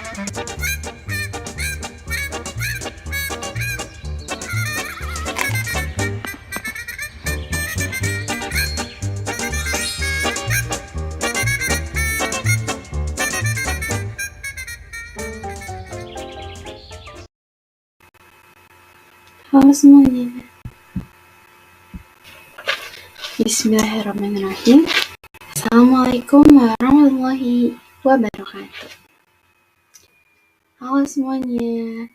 Halo semuanya. Bismillahirrahmanirrahim. Assalamualaikum warahmatullahi wabarakatuh. Halo semuanya.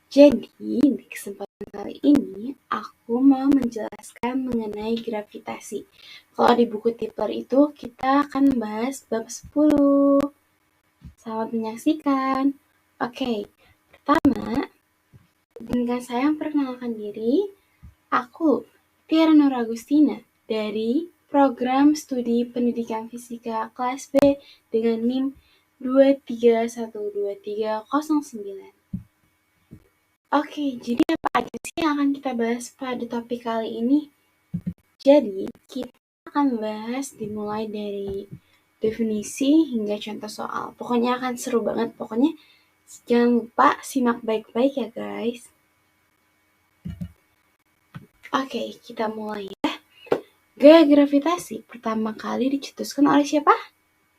Jadi, di kesempatan kali ini aku mau menjelaskan mengenai gravitasi. Kalau di buku Tipler itu kita akan bahas bab 10. Selamat menyaksikan. Oke, pertama, izinkan saya memperkenalkan diri. Aku, Tiara Nur Agustina, dari Program Studi Pendidikan Fisika kelas B dengan NIM 2312309. Oke, jadi apa aja sih yang akan kita bahas pada topik kali ini? Jadi, kita akan bahas dimulai dari definisi hingga contoh soal. Pokoknya akan seru banget. Pokoknya jangan lupa simak baik-baik ya guys. Oke, kita mulai ya. Gaya gravitasi pertama kali dicetuskan oleh siapa?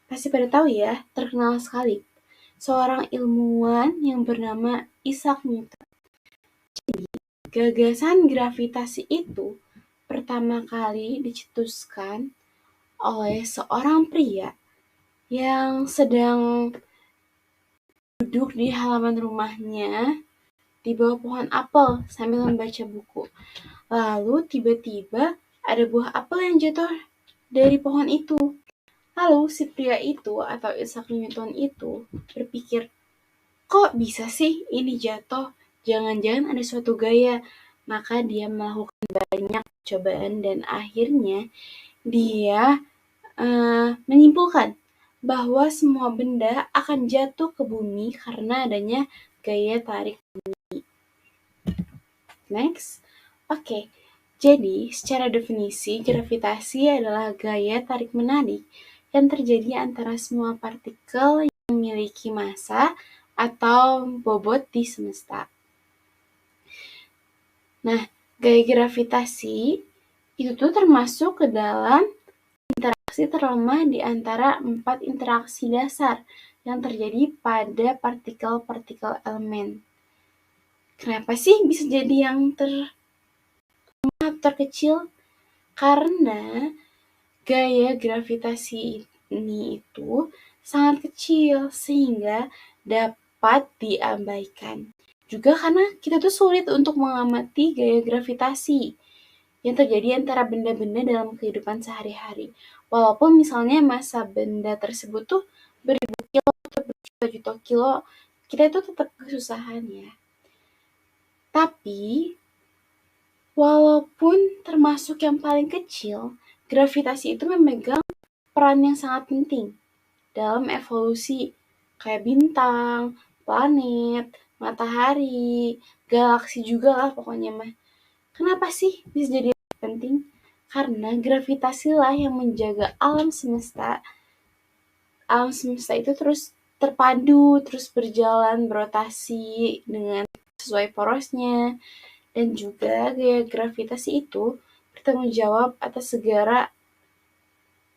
Pasti pada tahu ya, terkenal sekali. Seorang ilmuwan yang bernama Isaac Newton. Jadi, gagasan gravitasi itu pertama kali dicetuskan oleh seorang pria yang sedang duduk di halaman rumahnya di bawah pohon apel sambil membaca buku. Lalu tiba-tiba ada buah apel yang jatuh dari pohon itu. Lalu si pria itu atau Isaac Newton itu berpikir, kok bisa sih ini jatuh? Jangan-jangan ada suatu gaya. Maka dia melakukan banyak cobaan dan akhirnya dia menyimpulkan bahwa semua benda akan jatuh ke bumi karena adanya gaya tarik bumi. Next. Oke. Jadi, secara definisi, gravitasi adalah gaya tarik-menarik yang terjadi antara semua partikel yang memiliki massa atau bobot di semesta. Nah, gaya gravitasi itu tuh termasuk ke dalam interaksi terlemah di antara 4 interaksi dasar yang terjadi pada partikel-partikel elemen. Kenapa sih bisa jadi yang terkecil? Karena gaya gravitasi ini itu sangat kecil sehingga dapat diabaikan. Juga karena kita tuh sulit untuk mengamati gaya gravitasi yang terjadi antara benda-benda dalam kehidupan sehari-hari. Walaupun misalnya massa benda tersebut tuh beribu kilo atau berjuta-juta kilo, kita itu tetap kesusahan ya. Tapi, walaupun termasuk yang paling kecil, gravitasi itu memegang peran yang sangat penting dalam evolusi kayak bintang, planet, matahari, galaksi juga lah pokoknya mah. Kenapa sih bisa jadi penting? Karena gravitasilah yang menjaga alam semesta. Alam semesta itu terus terpadu, terus berjalan, berotasi dengan sesuai porosnya. Dan juga gaya gravitasi itu bertanggung jawab atas segala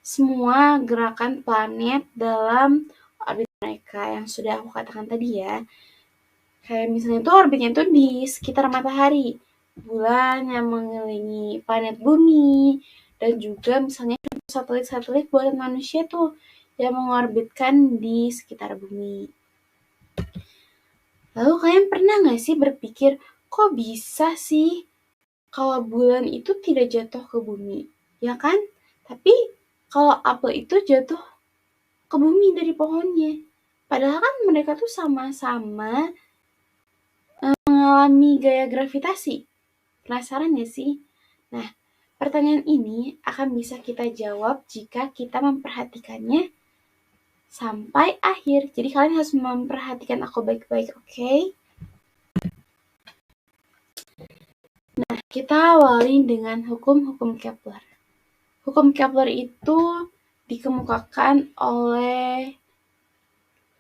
semua gerakan planet dalam orbit mereka yang sudah aku katakan tadi ya. Kayak misalnya tuh orbitnya tuh di sekitar matahari, bulan yang mengelilingi planet bumi, dan juga misalnya satelit-satelit buatan manusia tuh yang mengorbitkan di sekitar bumi. Lalu kalian pernah gak sih berpikir, kok bisa sih kalau bulan itu tidak jatuh ke bumi? Ya kan? Tapi kalau apel itu jatuh ke bumi dari pohonnya. Padahal kan mereka tuh sama-sama mengalami gaya gravitasi. Penasaran gak sih? Nah, pertanyaan ini akan bisa kita jawab jika kita memperhatikannya sampai akhir. Jadi kalian harus memperhatikan aku baik-baik, oke? Nah, kita awali dengan hukum-hukum Kepler. Hukum Kepler itu dikemukakan oleh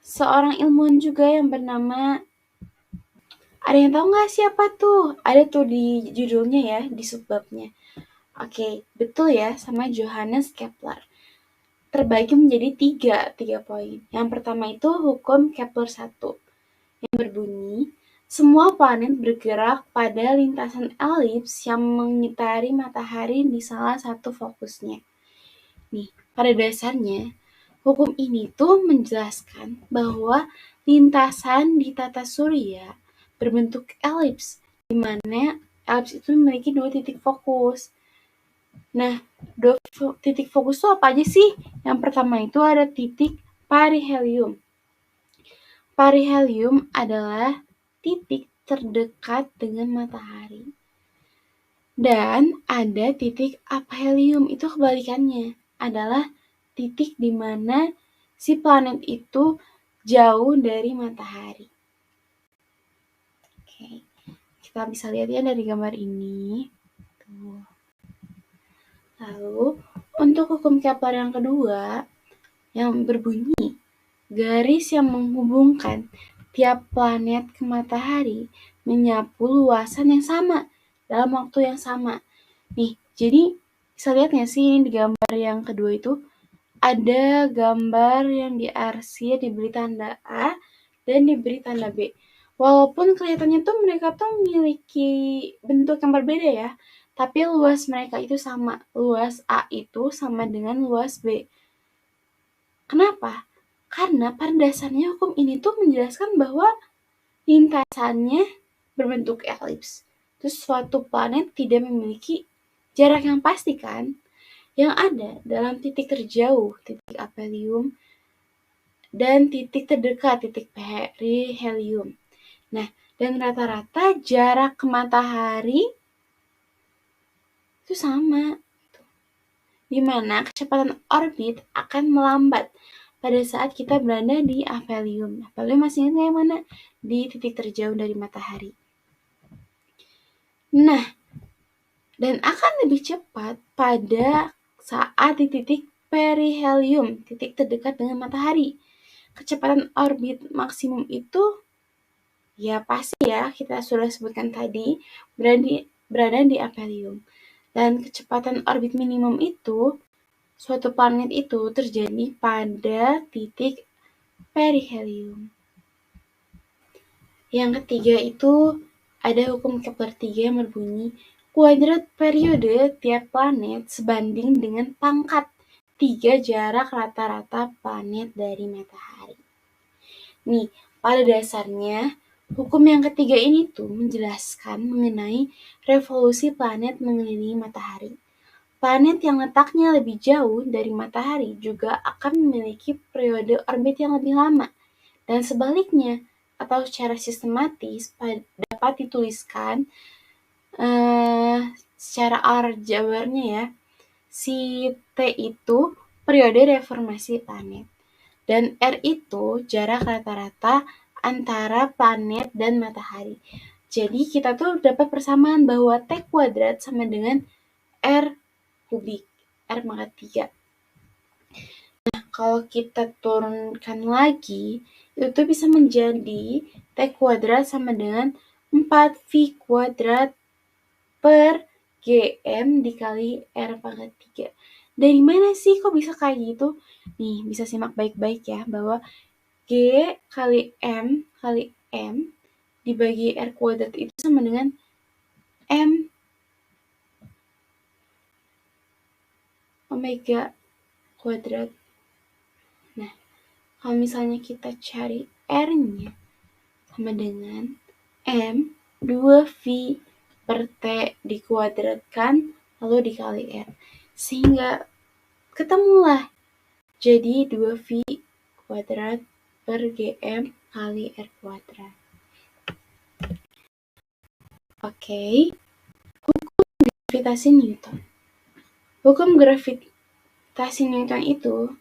seorang ilmuwan juga yang bernama, ada yang tahu nggak siapa tuh? Ada tuh di judulnya ya, di subbabnya. Oke, betul ya, sama Johannes Kepler. Terbagi menjadi tiga poin. Yang pertama itu hukum Kepler 1 yang berbunyi, semua planet bergerak pada lintasan elips yang mengitari matahari di salah satu fokusnya. Nih, pada dasarnya, hukum ini tuh menjelaskan bahwa lintasan di tata surya berbentuk elips, di mana elips itu memiliki dua titik fokus. Nah, titik fokus itu apa aja sih? Yang pertama itu ada titik perihelium. Perihelium adalah titik terdekat dengan matahari. Dan ada titik aphelium, itu kebalikannya. Adalah titik di mana si planet itu jauh dari matahari. Oke, kita bisa lihat ya dari gambar ini. Tuh. Lalu, untuk hukum Kepler yang kedua, yang berbunyi, garis yang menghubungkan tiap planet ke matahari menyapu luasan yang sama dalam waktu yang sama. Nih, jadi bisa lihat nggak sih ini di gambar yang kedua itu ada gambar yang diarsir diberi tanda A dan diberi tanda B. Walaupun kelihatannya tuh mereka tuh memiliki bentuk yang berbeda ya, tapi luas mereka itu sama. Luas A itu sama dengan luas B. Kenapa? Karena pada dasarnya hukum ini tuh menjelaskan bahwa lintasannya berbentuk elips. Terus suatu planet tidak memiliki jarak yang pasti kan? Yang ada dalam titik terjauh, titik aphelium, dan titik terdekat, titik perihelium. Nah, dan rata-rata jarak ke matahari itu sama. Di mana kecepatan orbit akan melambat pada saat kita berada di aphelium. Aphelium masih ingat yang mana? Di titik terjauh dari matahari. Nah, dan akan lebih cepat pada saat di titik perihelium, titik terdekat dengan matahari. Kecepatan orbit maksimum itu ya pasti ya, kita sudah sebutkan tadi, berada di aphelium. Dan kecepatan orbit minimum itu, suatu planet itu terjadi pada titik perihelium. Yang ketiga itu ada hukum Kepler 3 yang berbunyi, kuadrat periode tiap planet sebanding dengan pangkat 3 jarak rata-rata planet dari matahari. Nih, pada dasarnya, hukum yang ketiga ini tuh menjelaskan mengenai revolusi planet mengelilingi matahari. Planet yang letaknya lebih jauh dari matahari juga akan memiliki periode orbit yang lebih lama. Dan sebaliknya, atau secara sistematis dapat dituliskan secara aljabarnya ya, si T itu periode reformasi planet. Dan R itu jarak rata-rata antara planet dan matahari. Jadi kita tuh dapat persamaan bahwa T kuadrat sama dengan R kubik, R pangkat 3. Nah, kalau kita turunkan lagi, itu bisa menjadi T kuadrat sama dengan 4V kuadrat per GM dikali R pangkat 3. Dari mana sih kok bisa kayak gitu? Nih, bisa simak baik-baik ya, bahwa G kali M dibagi R kuadrat itu sama dengan M omega kuadrat. Nah, kalau misalnya kita cari R-nya sama dengan M 2V per T dikuadratkan lalu dikali R. Sehingga ketemulah jadi 2V kuadrat per GM kali R kuadrat. Oke, hukum gravitasi Newton. Hukum gravitasi Newton itu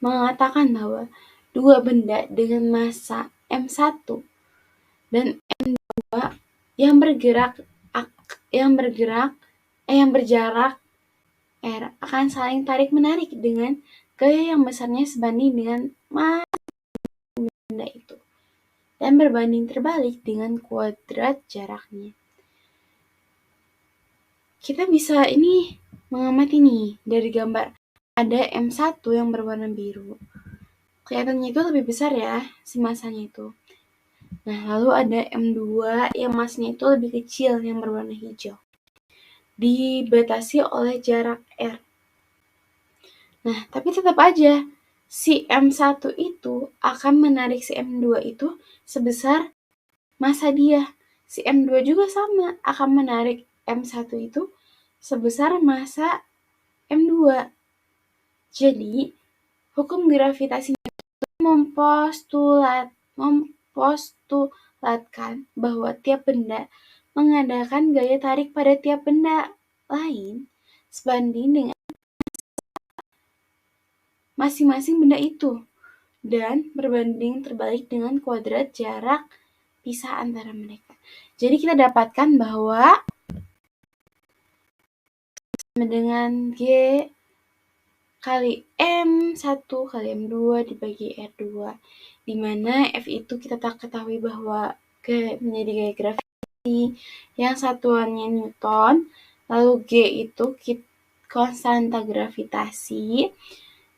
mengatakan bahwa dua benda dengan massa M1 dan M2 yang berjarak R akan saling tarik-menarik dengan gaya yang besarnya sebanding dengan massa dan berbanding terbalik dengan kuadrat jaraknya. Kita bisa ini mengamati nih dari gambar. Ada M1 yang berwarna biru. Kelihatannya itu lebih besar ya, si masanya itu. Nah, lalu ada M2 yang masanya itu lebih kecil yang berwarna hijau. Dibatasi oleh jarak R. Nah, tapi tetap aja si M1 itu akan menarik si M2 itu sebesar masa dia. Si M2 juga sama, akan menarik M1 itu sebesar masa M2. Jadi, hukum gravitasinya mempostulatkan bahwa tiap benda mengadakan gaya tarik pada tiap benda lain sebanding dengan masing-masing benda itu dan berbanding terbalik dengan kuadrat jarak pisah antara mereka. Jadi kita dapatkan bahwa dengan G kali M1 kali M2 dibagi R2, di mana F itu kita tak ketahui bahwa menjadi gaya gravitasi yang satuannya Newton, lalu G itu konstanta gravitasi,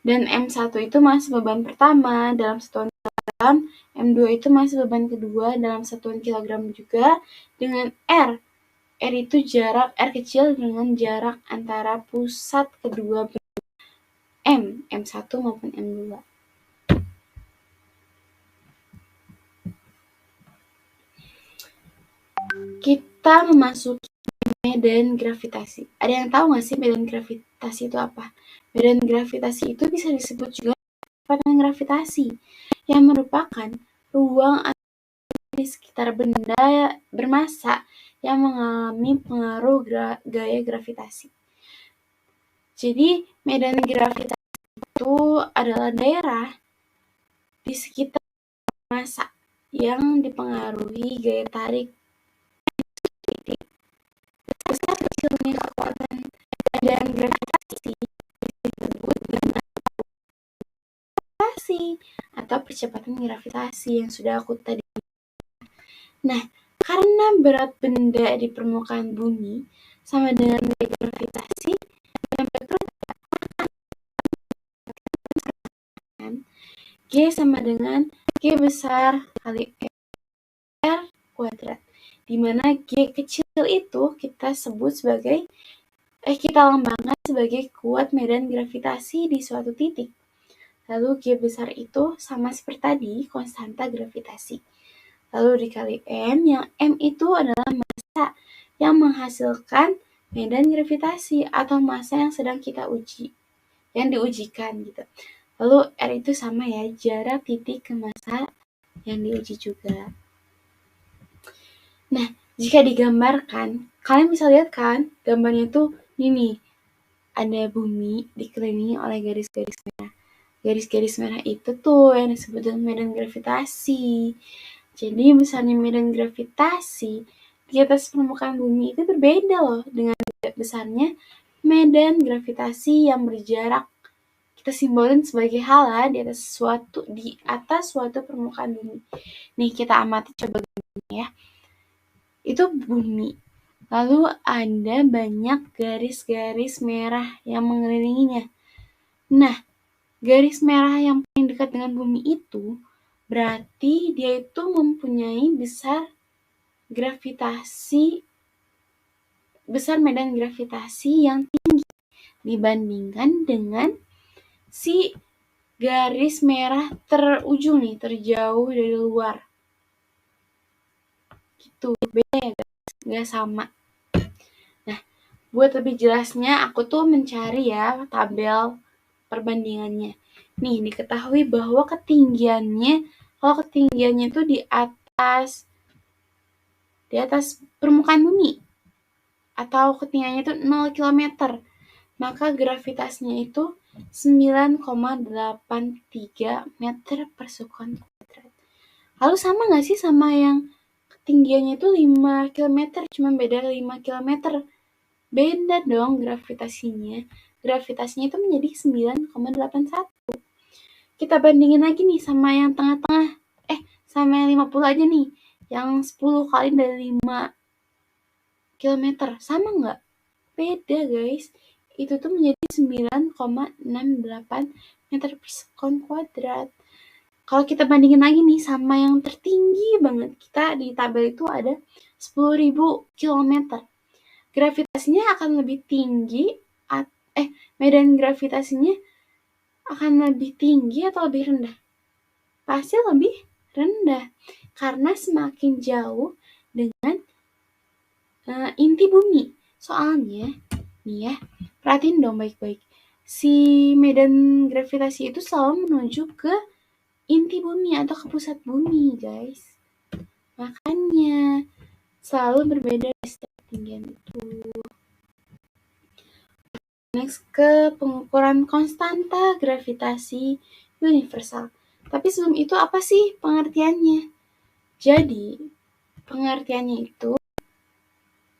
dan M1 itu masih beban pertama dalam satuan kilogram, M2 itu masih beban kedua dalam satuan kilogram juga, dengan R itu jarak R kecil dengan jarak antara pusat kedua M1 maupun M2. Kita memasuki medan gravitasi. Ada yang tahu nggak sih medan gravitasi itu apa? Medan gravitasi itu bisa disebut juga kecepatan gravitasi, yang merupakan ruang di sekitar benda bermassa yang mengalami pengaruh gaya gravitasi. Jadi, medan gravitasi itu adalah daerah di sekitar massa yang dipengaruhi gaya tarik. Besar kecilnya kekuatan medan gravitasi disebut dengan gravitasi atau percepatan gravitasi yang sudah aku tadi. Nah, karena berat benda di permukaan bumi sama dengan gaya gravitasi, dan G sama dengan G besar kali R kuadrat, di mana G kecil itu kita sebut sebagai kita lambangkan sebagai kuat medan gravitasi di suatu titik. Lalu G besar itu sama seperti tadi, konstanta gravitasi. Lalu dikali M, yang M itu adalah massa yang menghasilkan medan gravitasi atau massa yang sedang kita uji, yang diujikan gitu. Lalu R itu sama ya, jarak titik ke massa yang diuji juga. Nah, jika digambarkan, kalian bisa lihat kan, gambarnya tuh ini, ada bumi dikelilingi oleh garis-garis merah. Garis-garis merah itu tuh yang disebut dengan medan gravitasi. Jadi besarnya medan gravitasi di atas permukaan bumi itu berbeda loh dengan besarnya medan gravitasi yang berjarak. Kita simbolin sebagai hala di atas suatu permukaan bumi. Nih kita amati coba ya. Itu bumi. Lalu ada banyak garis-garis merah yang mengelilinginya. Nah, garis merah yang paling dekat dengan bumi itu berarti dia itu mempunyai besar medan gravitasi yang tinggi dibandingkan dengan si garis merah terujung nih, terjauh dari luar. Gitu, beda ya guys, nggak sama. Nah, buat lebih jelasnya aku tuh mencari ya tabel perbandingannya. Nih, diketahui bahwa kalau ketinggiannya itu di atas permukaan bumi atau ketinggiannya itu 0 km, maka gravitasinya itu 9,83 meter per sekon kuadrat. Lalu sama nggak sih sama yang ketinggiannya itu 5 km, cuma beda 5 km? Beda dong gravitasinya. Gravitasinya itu menjadi 9,81. Kita bandingin lagi nih sama yang tengah-tengah. sama yang 50 aja nih, yang 10 kali dari 5 km, sama nggak? Beda guys, itu tuh menjadi 9,68 meter per sekon kuadrat. Kalau kita bandingin lagi nih sama yang tertinggi banget, kita di tabel itu ada 10.000 km. Gravitasinya akan lebih tinggi, medan gravitasinya akan lebih tinggi atau lebih rendah? Pasti lebih rendah, karena semakin jauh dengan inti bumi. Soalnya, nih ya, perhatiin dong baik-baik. Si medan gravitasi itu selalu menuju ke inti bumi atau ke pusat bumi, guys. Makanya selalu berbeda di setiap ketinggian itu. Next ke pengukuran konstanta gravitasi universal. Tapi sebelum itu apa sih pengertiannya? Jadi, pengertiannya itu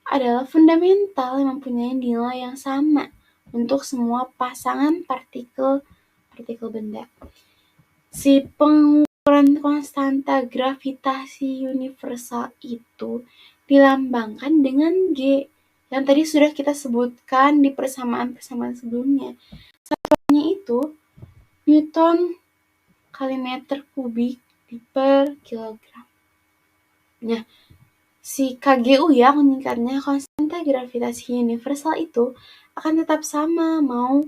adalah fundamental yang mempunyai nilai yang sama untuk semua pasangan partikel benda. Si pengukuran konstanta gravitasi universal itu dilambangkan dengan G yang tadi sudah kita sebutkan di persamaan-persamaan sebelumnya. Satuannya itu Newton kali meter kubik per kilogram. Nah, si KGU ya meningkatnya konstanta gravitasi universal itu akan tetap sama mau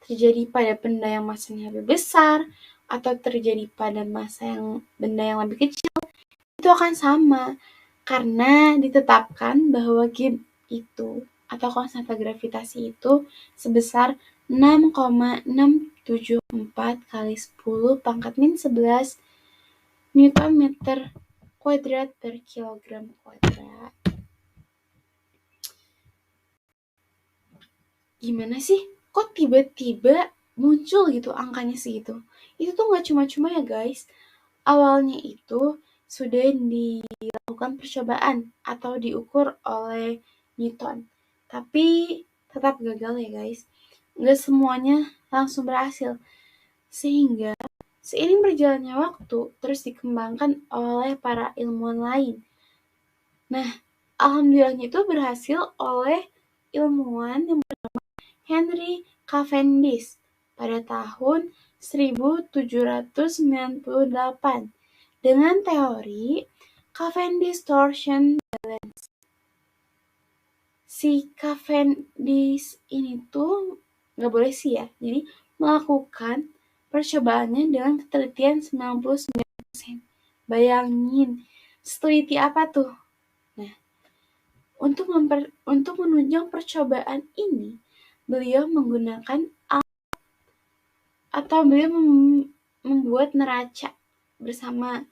terjadi pada benda yang masanya lebih besar atau terjadi pada benda yang lebih kecil, itu akan sama karena ditetapkan bahwa G itu atau konstanta gravitasi itu sebesar 6,674 kali 10 pangkat min 11 Newton meter kuadrat per kilogram kuadrat. Gimana sih? Kok tiba-tiba muncul gitu angkanya segitu? Itu tuh nggak cuma-cuma ya guys. Awalnya itu sudah dilakukan percobaan atau diukur oleh Newton. Tapi tetap gagal ya guys. Nggak semuanya langsung berhasil. Sehingga seiring berjalannya waktu terus dikembangkan oleh para ilmuwan lain. Nah, alhamdulillahnya itu berhasil oleh ilmuwan yang bernama Henry Cavendish pada tahun 1798 dengan teori Cavendish torsion balance. Si Cavendish ini tuh nggak boleh sih ya, jadi melakukan percobaannya dengan ketelitian 99%. Bayangin, seteliti apa tuh? Nah, untuk menunjang percobaan ini, beliau menggunakan beliau membuat neraca bersama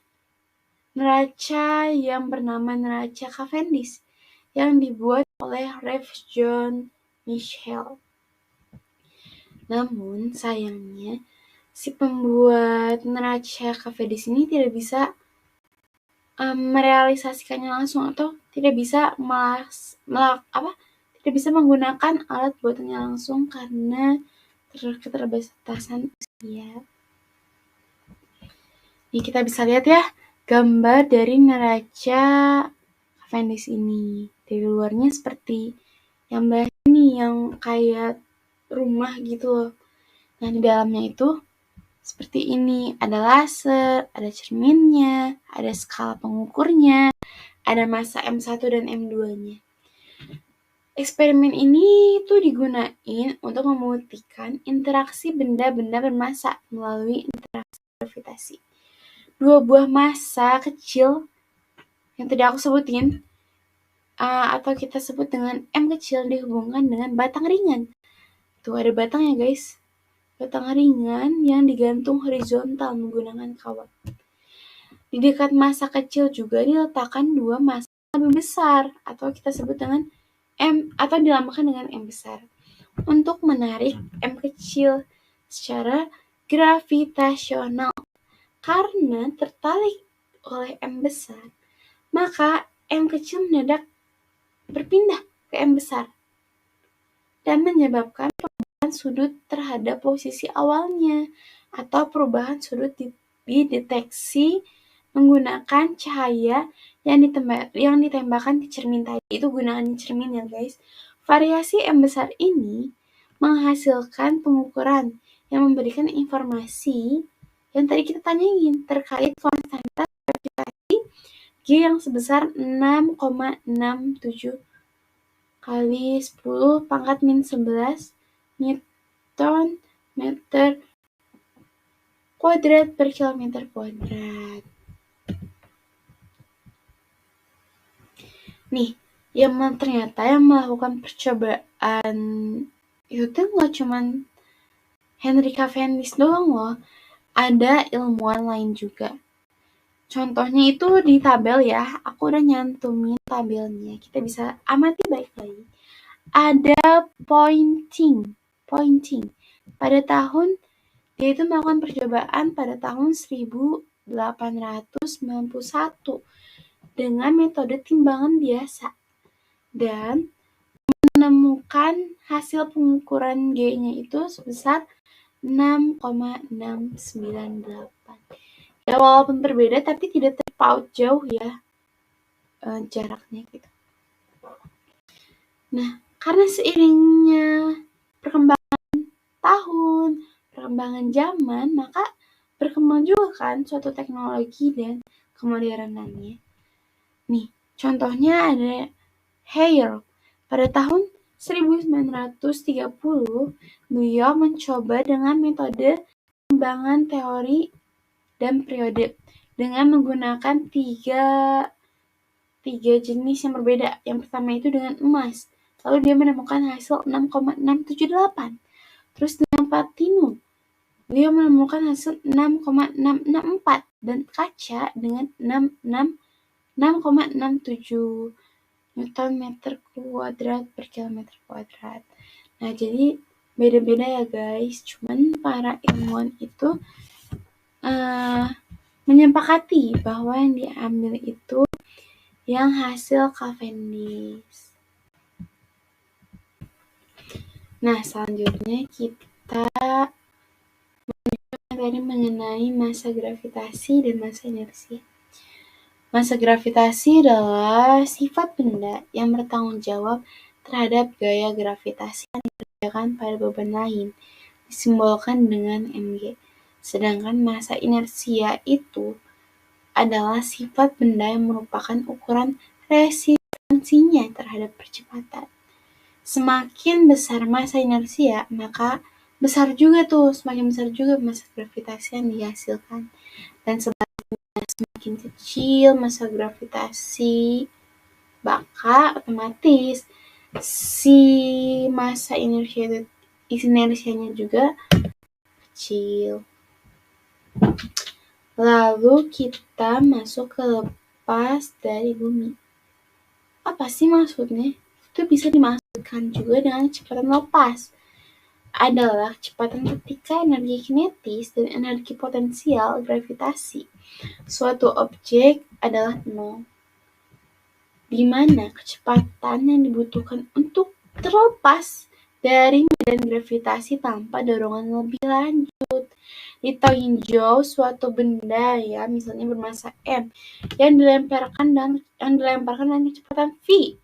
neraca yang bernama neraca Cavendish yang dibuat oleh Rev. John Michell. Namun sayangnya si pembuat neraca Cavendish ini tidak bisa merealisasikannya langsung atau tidak bisa tidak bisa menggunakan alat buatannya langsung karena keterbatasan usia. Ini kita bisa lihat ya gambar dari neraca Cavendish ini. Dari luarnya seperti yang bawah ini yang kayak rumah gitu loh. Nah, di dalamnya itu seperti ini, ada laser, ada cerminnya, ada skala pengukurnya, ada massa M1 dan M2-nya. Eksperimen ini tuh digunain untuk membuktikan interaksi benda-benda bermassa melalui interaksi gravitasi. Dua buah massa kecil yang tadi aku sebutin, atau kita sebut dengan M kecil, dihubungkan dengan batang ringan. Tuh ada batang ya guys. Batang ringan yang digantung horizontal menggunakan kawat. Di dekat massa kecil juga diletakkan dua massa lebih besar atau kita sebut dengan M atau dilambangkan dengan M besar untuk menarik M kecil secara gravitasional. Karena tertarik oleh M besar, maka M kecil mendadak berpindah ke M besar dan menyebabkan perubahan sudut terhadap posisi awalnya atau perubahan sudut dideteksi menggunakan cahaya yang ditembakkan ke cermin tadi. Itu gunanya cermin ya guys. Variasi M besar ini menghasilkan pengukuran yang memberikan informasi yang tadi kita tanyain terkait konstanta gravitasi G yang sebesar 6,67 kali 10 pangkat min 11 Newton meter kuadrat per kilometer kuadrat. Nih, ternyata yang melakukan percobaan itu tuh nggak cuman Henry Cavendish doang loh, ada ilmuwan lain juga. Contohnya itu di tabel ya, aku udah nyantumin tabelnya, kita bisa amati baik-baik. Ada Poynting. Pada tahun, dia itu melakukan percobaan pada tahun 1891 dengan metode timbangan biasa dan menemukan hasil pengukuran G-nya itu sebesar 6,698. Ya walaupun berbeda tapi tidak terpaut jauh ya jaraknya gitu. Nah, karena seiringnya perkembangan tahun, perkembangan zaman, maka berkembang juga kan suatu teknologi dan kemodernannya. Nih, contohnya ada Hale. Pada tahun 1930, beliau mencoba dengan metode timbangan teori dan periode dengan menggunakan tiga jenis yang berbeda. Yang pertama itu dengan emas. Lalu dia menemukan hasil 6,678. Terus dengan platinum, beliau menemukan hasil 6,664 dan kaca dengan 6,67 Newton meter kuadrat per kilometer kuadrat. Nah, jadi beda-beda ya guys. Cuman para ilmuwan itu menyepakati bahwa yang diambil itu yang hasil Cavendish. Nah, selanjutnya kita tadi mengenai massa gravitasi dan massa inersia. Massa gravitasi adalah sifat benda yang bertanggung jawab terhadap gaya gravitasi yang dikerjakan pada beban lain, disimbolkan dengan mg. Sedangkan massa inersia itu adalah sifat benda yang merupakan ukuran resistansinya terhadap percepatan. Semakin besar massa inersia, maka semakin besar juga massa gravitasi yang dihasilkan. Dan semakin kecil massa gravitasi, maka otomatis si massa inersianya juga kecil. Lalu kita masuk ke lepas dari bumi. Apa sih maksudnya? Itu bisa dimaksudkan juga dengan kecepatan lepas. Adalah kecepatan ketika energi kinetis dan energi potensial gravitasi suatu objek adalah nol, di mana kecepatan yang dibutuhkan untuk terlepas dari medan gravitasi tanpa dorongan lebih lanjut. Ditinjau suatu benda ya, misalnya bermassa m yang dilemparkan dengan kecepatan v,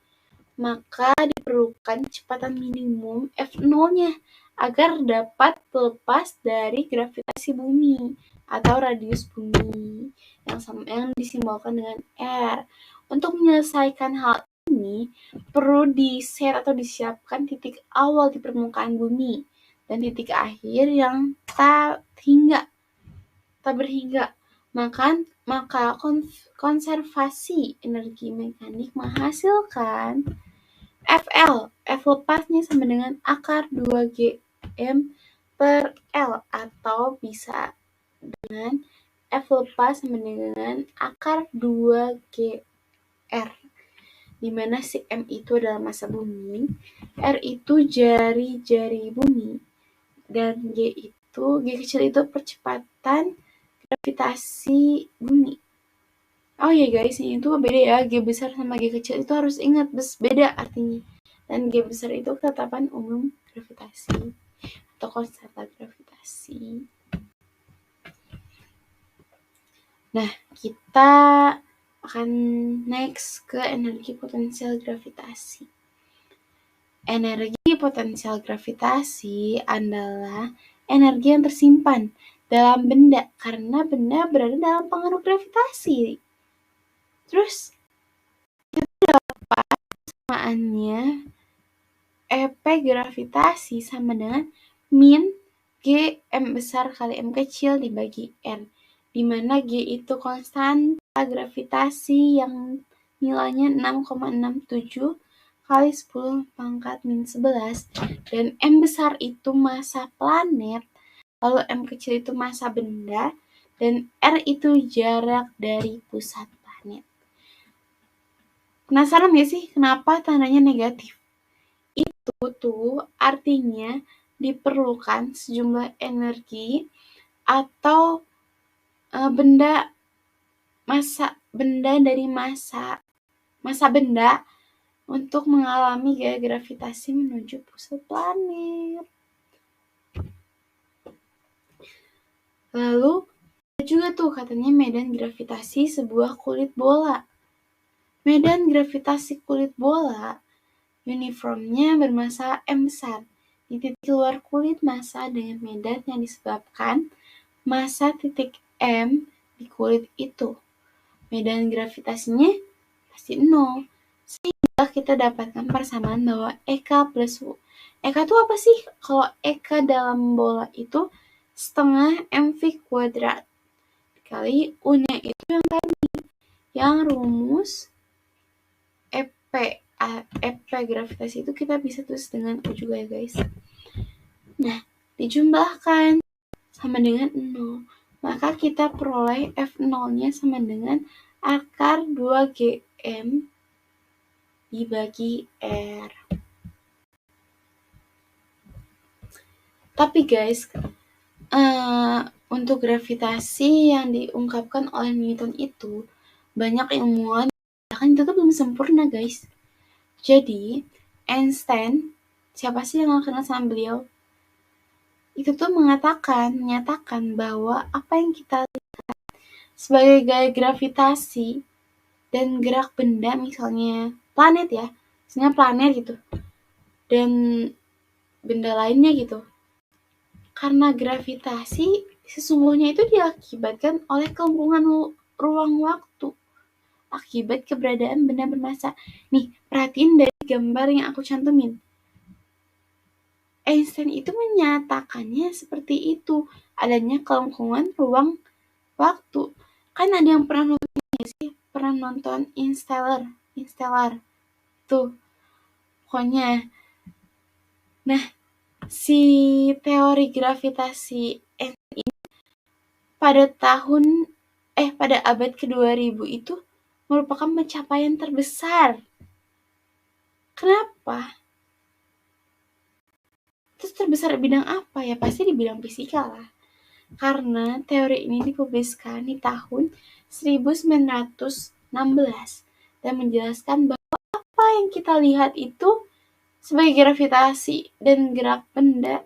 maka diperlukan kecepatan minimum f0-nya agar dapat lepas dari gravitasi bumi atau radius bumi yang disimbolkan dengan R. Untuk menyelesaikan hal ini perlu disiapkan titik awal di permukaan bumi dan titik akhir yang tak berhingga. Maka konservasi energi mekanik menghasilkan FL. F lepasnya sama dengan akar 2Gm per L atau bisa dengan F lepas sama dengan akar 2GR, di mana si M itu adalah massa bumi, R itu jari-jari bumi, dan G kecil itu percepatan gravitasi bumi. Oh ya guys, ini tuh beda ya, G besar sama G kecil itu harus ingat, beda artinya. Dan G besar itu ketetapan umum gravitasi atau konstanta gravitasi. Nah, kita akan next ke energi potensial gravitasi. Energi potensial gravitasi adalah energi yang tersimpan dalam benda karena benda berada dalam pengaruh gravitasi. Terus samaannya EP gravitasi sama dengan min G M besar kali M kecil dibagi N, di mana G itu konstanta gravitasi yang nilainya 6,67 kali 10 pangkat min 11, dan M besar itu massa planet, lalu M kecil itu massa benda, dan R itu jarak dari pusat planet. Penasaran gak sih kenapa tandanya negatif? Itu tuh artinya diperlukan sejumlah energi atau benda dari massa benda untuk mengalami gaya gravitasi menuju pusat planet. Lalu ada juga tuh katanya medan gravitasi sebuah kulit bola. Medan gravitasi kulit bola uniformnya bermassa M besar. Di titik luar kulit massa dengan medan yang disebabkan massa titik M di kulit itu. Medan gravitasinya pasti 0. Sehingga kita dapatkan persamaan bahwa EK plus U. EK itu apa sih? Kalau EK dalam bola itu setengah MV kuadrat. Kali U-nya itu yang tadi. Yang rumus EP gravitasi itu kita bisa tulis dengan U juga ya guys. Nah, dijumlahkan sama dengan 0. Maka kita peroleh F0-nya sama dengan akar 2GM dibagi R. Tapi guys, untuk gravitasi yang diungkapkan oleh Newton itu, banyak ilmuwan bahkan itu tuh belum sempurna guys. Jadi, Einstein, siapa sih yang gak kenal sama beliau? Itu tuh menyatakan bahwa apa yang kita lihat sebagai gaya gravitasi dan gerak benda, misalnya planet ya, misalnya planet gitu, dan benda lainnya gitu, karena gravitasi sesungguhnya itu diakibatkan oleh kelengkungan ruang waktu akibat keberadaan benda bermassa. Nih, perhatiin dari gambar yang aku cantumin. Einstein itu menyatakannya seperti itu, adanya kelengkungan ruang waktu. Kan ada yang pernah nonton Interstellar tuh pokoknya. Nah, si teori gravitasi ini pada abad ke-2000 itu merupakan pencapaian terbesar. Kenapa? Terus terbesar di bidang apa ya? Pasti di bidang fisika lah. Karena teori ini dipublikasikan di tahun 1916 dan menjelaskan bahwa apa yang kita lihat itu sebagai gravitasi dan gerak benda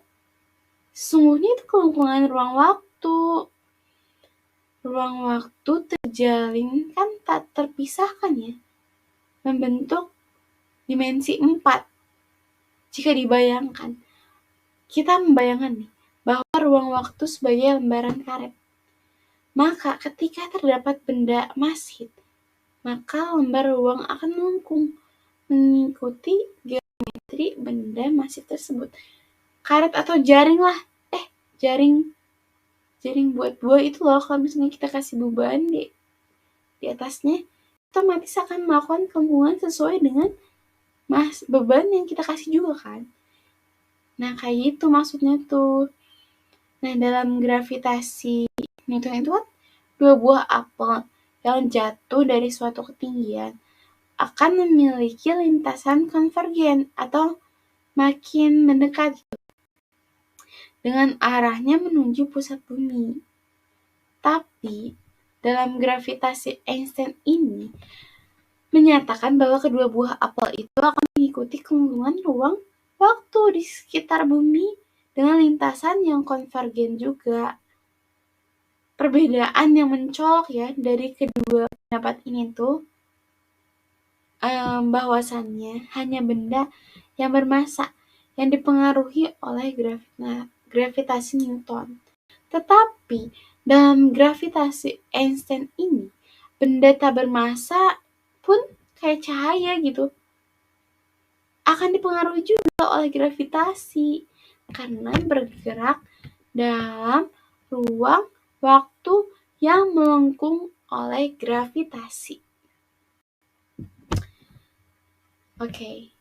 sesungguhnya itu kelengkungan ruang waktu. Ruang waktu terjalin kan tak terpisahkan ya, membentuk dimensi 4. Jika dibayangkan, kita membayangkan nih bahwa ruang waktu sebagai lembaran karet. Maka ketika terdapat benda masit, maka lembar ruang akan melengkung mengikuti geometri benda masit tersebut. Karet atau jaring lah, jaring buat buah itu loh, kalau misalnya kita kasih beban di atasnya, otomatis akan melakukan kelengkungan sesuai dengan beban yang kita kasih juga kan. Nah, kayak gitu maksudnya tuh. Nah, dalam gravitasi Newton itu kan 2 buah apel yang jatuh dari suatu ketinggian akan memiliki lintasan konvergen atau makin mendekat gitu, dengan arahnya menuju pusat bumi. Tapi dalam gravitasi Einstein ini menyatakan bahwa kedua buah apel itu akan mengikuti kelengkungan ruang waktu di sekitar bumi dengan lintasan yang konvergen juga. perbedaan yang mencolok ya dari kedua pendapat ini tuh bahwasannya hanya benda yang bermassa yang dipengaruhi oleh gravitasi Newton. Tetapi dalam gravitasi Einstein ini, benda tak bermassa pun kayak cahaya gitu akan dipengaruhi juga oleh gravitasi karena bergerak dalam ruang waktu yang melengkung oleh gravitasi. Oke.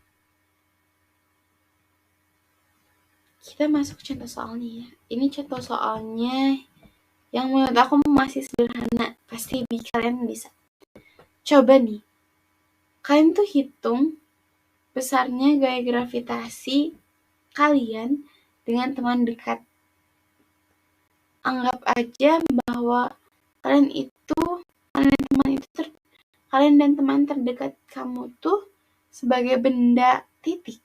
Kita masuk contoh soalnya ya. Ini contoh soalnya yang menurut aku masih sederhana. Pasti kalian bisa. Coba nih. Kalian tuh hitung besarnya gaya gravitasi kalian dengan teman dekat. Anggap aja bahwa kalian dan teman terdekat kamu tuh sebagai benda titik.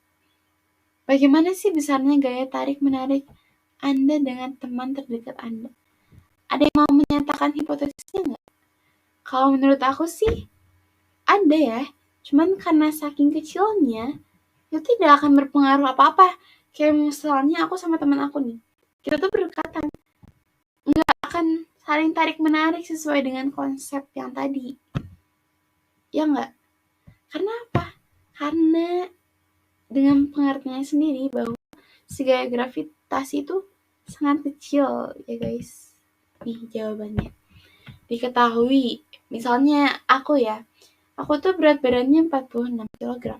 Bagaimana sih besarnya gaya tarik-menarik Anda dengan teman terdekat Anda? Ada yang mau menyatakan hipotesisnya nggak? Kalau menurut aku sih, ada ya. Cuman karena saking kecilnya, itu tidak akan berpengaruh apa-apa. Kayak misalnya aku sama teman aku nih, kita tuh berdekatan. Nggak akan saling tarik-menarik sesuai dengan konsep yang tadi. Ya nggak? Karena apa? Karena dengan pengertiannya sendiri bahwa si gaya gravitasi itu sangat kecil ya guys. Nih jawabannya. Diketahui, misalnya aku tuh berat badannya 46 kg.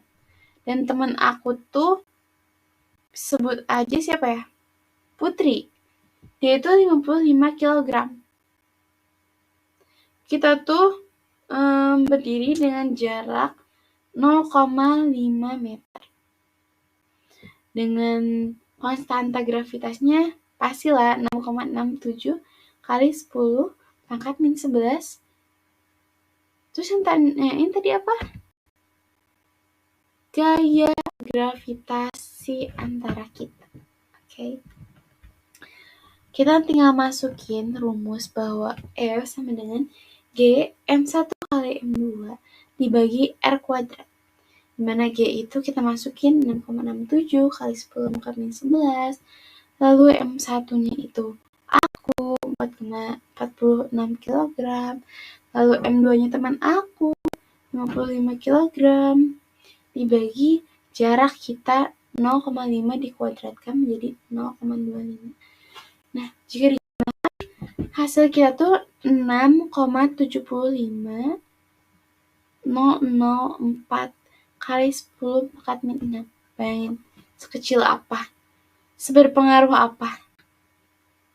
Dan teman aku tuh sebut aja siapa ya? Putri. Dia itu 55 kg. Kita tuh berdiri dengan jarak 0,5 meter. Dengan konstanta gravitasnya pastilah 6,67 kali 10 pangkat min 11. Terus yang tanyain tadi apa? Gaya gravitasi antara kita. Oke. Kita tinggal masukin rumus bahwa F sama dengan G M1 kali M2 dibagi R kuadrat. Dimana G itu kita masukin 6,67 kali 10 pangkat min 11. Lalu M1-nya itu aku 4,46 kg. Lalu M2-nya teman aku 55 kg. Dibagi jarak kita 0,5 dikuadratkan menjadi 0,25. Nah, jika dijumlahkan hasil kita tuh 6,75004 kali 10 pangkat min 6. Bayangin, sekecil apa? Seberpengaruh apa?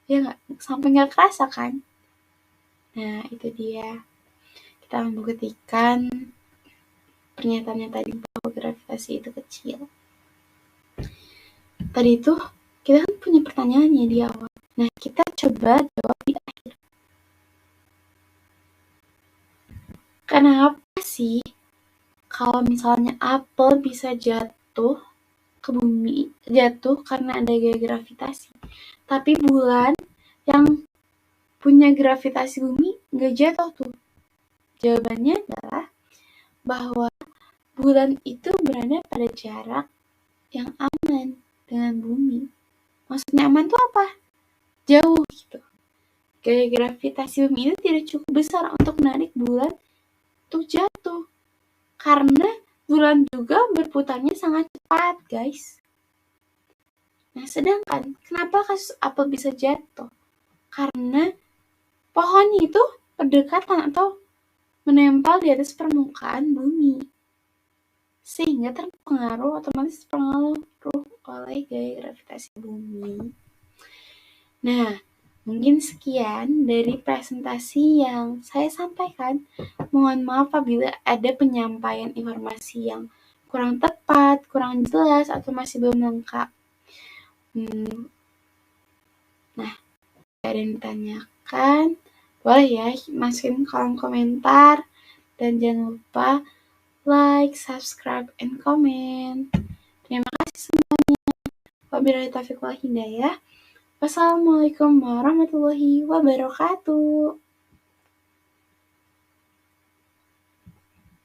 Ya nggak? Sampai nggak kerasa kan? Nah, itu dia. Kita membuktikan pernyataannya tadi bahwa gravitasi itu kecil. Tadi itu kita kan punya pertanyaannya di awal. Nah, kita coba jawab di akhir. Kenapa sih kalau misalnya apel bisa jatuh ke bumi, jatuh karena ada gaya gravitasi, tapi bulan yang punya gravitasi bumi nggak jatuh tuh? Jawabannya adalah bahwa bulan itu berada pada jarak yang aman dengan bumi. Maksudnya aman tuh apa? Jauh gitu. Gaya gravitasi bumi itu tidak cukup besar untuk menarik bulan untuk jatuh. Karena bulan juga berputarnya sangat cepat, guys. Nah, sedangkan kenapa kasus apel bisa jatuh? Karena pohonnya itu berdekatan atau menempel di atas permukaan bumi. Sehingga otomatis terpengaruh oleh gaya gravitasi bumi. Nah, mungkin sekian dari presentasi yang saya sampaikan. Mohon maaf apabila ada penyampaian informasi yang kurang tepat, kurang jelas, atau masih belum lengkap. Nah, ada yang ditanyakan, boleh ya masukin kolom komentar. Dan jangan lupa like, subscribe, and comment. Terima kasih semuanya. Wabillahi taufiq wal hidayah. Wassalamualaikum warahmatullahi wabarakatuh.